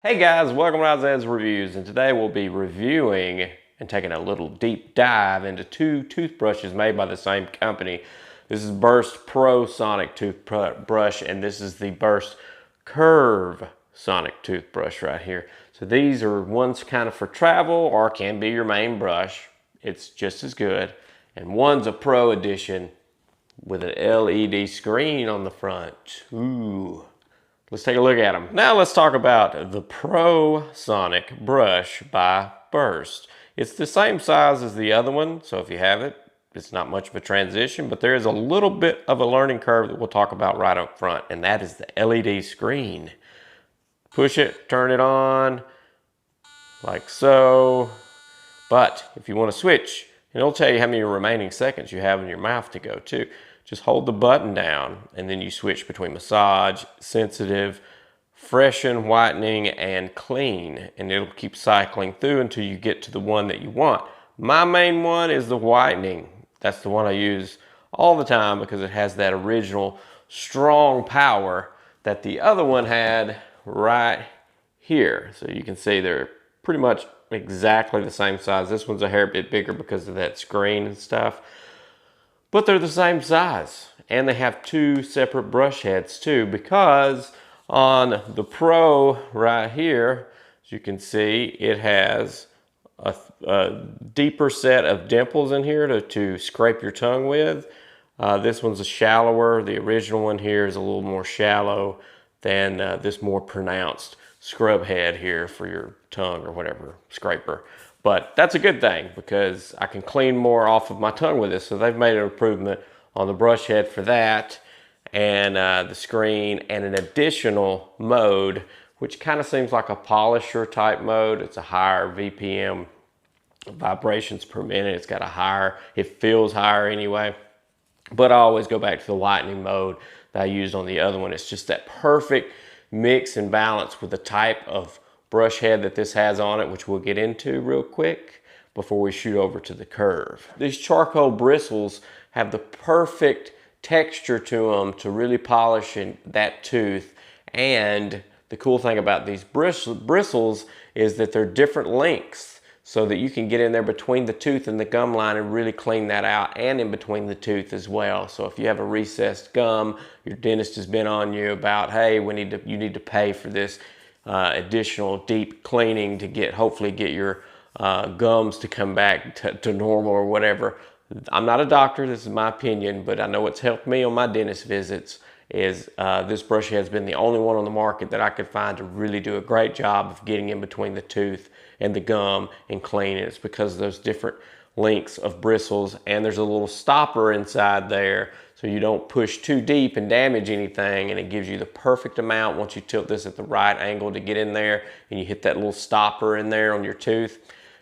Hey guys, welcome to Isaiah's Reviews, and today we'll be reviewing and taking a little deep dive into two toothbrushes made by the same company. This is Burst Pro Sonic toothbrush, and this is the Burst Curve Sonic toothbrush right here. So these are ones kind of for travel or can be your main brush. It's just as good. And one's a Pro edition with an LED screen on the front. Ooh. Let's take a look at them. Now let's talk about the Pro Sonic brush by Burst. It's the same size as the other one, so if you have it, it's not much of a transition, but there is a little bit of a learning curve that we'll talk about right up front, and that is the LED screen. Push it, turn it on, like so. But if you want to switch, it'll tell you how many remaining seconds you have in your mouth to go to. Just hold the button down and then you switch between massage, sensitive, freshen, whitening, and clean. And it'll keep cycling through until you get to the one that you want. My main one is the whitening. That's the one I use all the time because it has that original strong power that the other one had right here. So you can see they're pretty much exactly the same size. This one's a hair bit bigger because of that screen and stuff. But they're the same size, and they have two separate brush heads too, because on the Pro right here, as you can see, it has a deeper set of dimples in here to scrape your tongue with. This one's a shallower. The original one here is a little more shallow than this more pronounced scrub head here for your tongue or whatever, scraper. But that's a good thing because I can clean more off of my tongue with this. So they've made an improvement on the brush head for that, and the screen, and an additional mode, which kind of seems like a polisher type mode. It's a higher VPM, vibrations per minute. It's got a higher, it feels higher anyway. But I always go back to the whitening mode that I used on the other one. It's just that perfect mix and balance with the type of brush head that this has on it, which we'll get into real quick before we shoot over to the curve. These charcoal bristles have the perfect texture to them to really polish that tooth. And the cool thing about these bristles is that they're different lengths, so that you can get in there between the tooth and the gum line and really clean that out, and in between the tooth as well. So if you have a recessed gum, your dentist has been on you about, hey, you need to pay for this additional deep cleaning to hopefully get your gums to come back to normal or whatever. I'm not a doctor, this is my opinion, but I know what's helped me on my dentist visits is this brush has been the only one on the market that I could find to really do a great job of getting in between the tooth and the gum and cleaning. It's because of those different lengths of bristles, and there's a little stopper inside there so you don't push too deep and damage anything, and it gives you the perfect amount once you tilt this at the right angle to get in there, and you hit that little stopper in there on your tooth.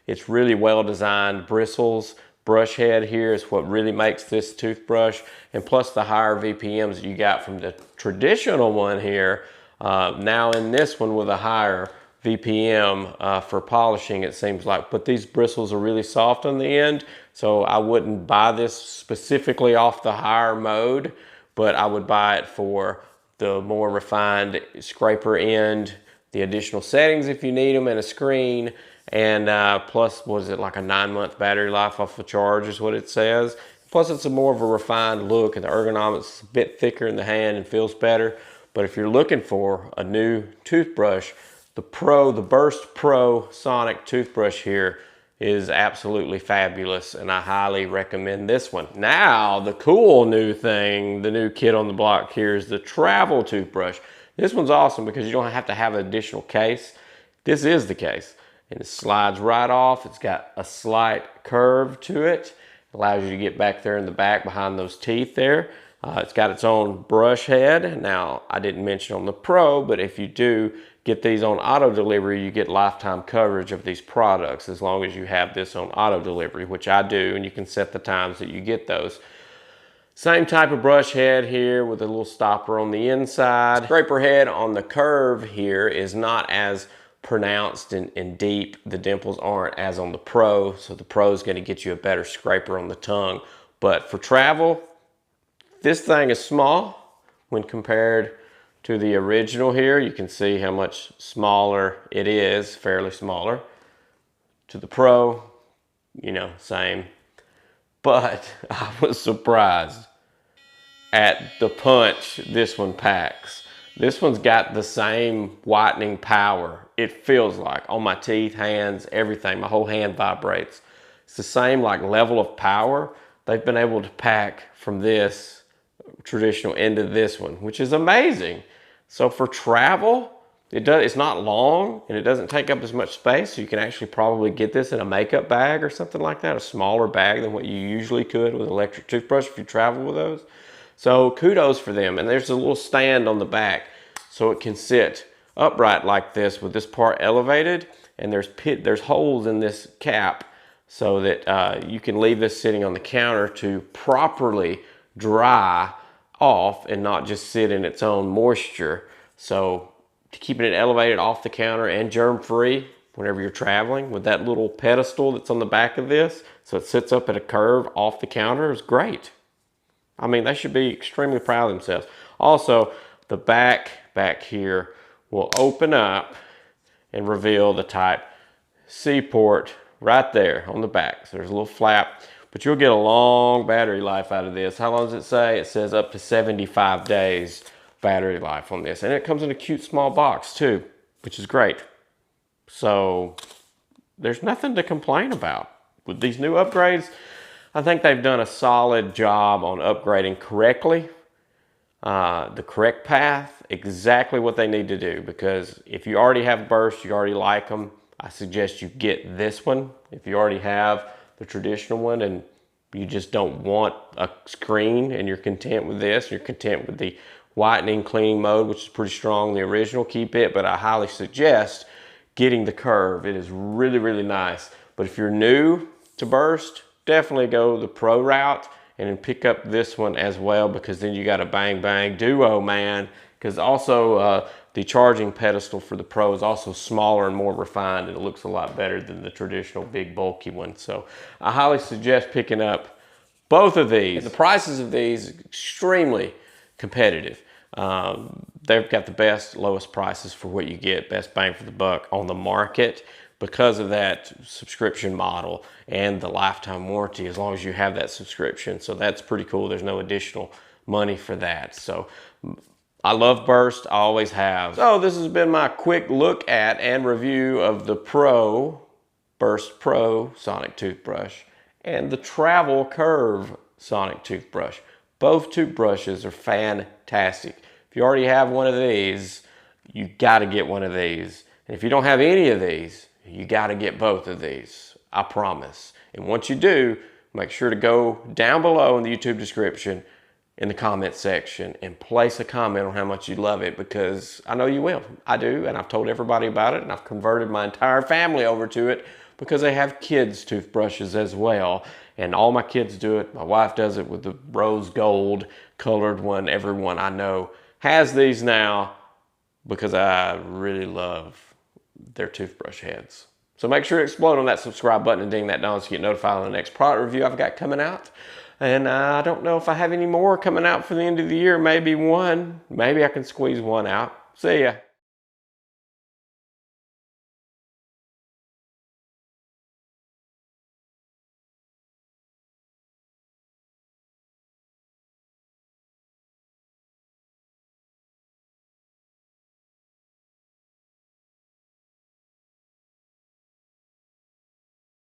It's really well designed bristles. Brush head here is what really makes this toothbrush, and plus the higher VPMs that you got from the traditional one here, now in this one with a higher VPM for polishing, it seems like. But these bristles are really soft on the end, so I wouldn't buy this specifically off the higher mode, but I would buy it for the more refined scraper end, the additional settings if you need them, and a screen. And plus, what is it, like a 9-month battery life off the charge is what it says. Plus, it's a more of a refined look, and the ergonomics is a bit thicker in the hand and feels better. But if you're looking for a new toothbrush, the Burst Pro Sonic toothbrush here is absolutely fabulous, and I highly recommend this one. Now, the cool new thing, the new kid on the block here is the travel toothbrush. This one's awesome because you don't have to have an additional case. This is the case. And it slides right off. It's got a slight curve to it. Allows you to get back there in the back behind those teeth there. It's got its own brush head. Now, I didn't mention on the Pro, but if you do get these on auto delivery, you get lifetime coverage of these products as long as you have this on auto delivery, which I do, and you can set the times that you get those. Same type of brush head here with a little stopper on the inside. Scraper head on the curve here is not as pronounced and deep. The dimples aren't as on the Pro, so the Pro is going to get you a better scraper on the tongue. But for travel, this thing is small when compared to the original here. You can see how much smaller it is, fairly smaller. To the Pro, you know, same. But I was surprised at the punch this one packs. This one's got the same whitening power. It feels like on my teeth, hands, everything. My whole hand vibrates. It's the same like level of power they've been able to pack from this traditional into this one, which is amazing. So for travel, it's not long and it doesn't take up as much space. So you can actually probably get this in a makeup bag or something like that, a smaller bag than what you usually could with an electric toothbrush if you travel with those. So kudos for them. And there's a little stand on the back so it can sit upright like this with this part elevated, and there's holes in this cap so that you can leave this sitting on the counter to properly dry off and not just sit in its own moisture. So keeping it elevated off the counter and germ-free whenever you're traveling with that little pedestal that's on the back of this, so it sits up at a curve off the counter, is great. I mean, they should be extremely proud of themselves. Also, the back here will open up and reveal the Type-C port right there on the back. So there's a little flap, but you'll get a long battery life out of this. How long does it say? It says up to 75 days battery life on this. And it comes in a cute small box too, which is great. So there's nothing to complain about with these new upgrades. I think they've done a solid job on upgrading correctly, the correct path, exactly what they need to do. Because if you already have Burst, you already like them, I suggest you get this one. If you already have the traditional one and you just don't want a screen and you're content with this, you're content with the whitening cleaning mode, which is pretty strong, the original, keep it. But I highly suggest getting the Curve. It is really, really nice. But if you're new to Burst, definitely go the Pro route and then pick up this one as well, because then you got a bang bang duo, man. Because also the charging pedestal for the Pro is also smaller and more refined, and it looks a lot better than the traditional big bulky one. So I highly suggest picking up both of these. And the prices of these are extremely competitive. They've got the best, lowest prices for what you get, best bang for the buck on the market, because of that subscription model and the lifetime warranty as long as you have that subscription. So that's pretty cool. There's no additional money for that. So I love Burst, I always have. So this has been my quick look at and review of the Burst Pro Sonic toothbrush and the Travel Curve Sonic toothbrush. Both toothbrushes are fantastic. If you already have one of these, you gotta get one of these. And if you don't have any of these, you gotta get both of these, I promise. And once you do, make sure to go down below in the YouTube description in the comment section and place a comment on how much you love it, because I know you will. I do, and I've told everybody about it, and I've converted my entire family over to it because they have kids' toothbrushes as well. And all my kids do it. My wife does it with the rose gold colored one. Everyone I know has these now because I really love their toothbrush heads. So make sure to explode on that subscribe button and ding that bell so you get notified on the next product review I've got coming out. And I don't know if I have any more coming out for the end of the year. Maybe one. Maybe I can squeeze one out. See ya.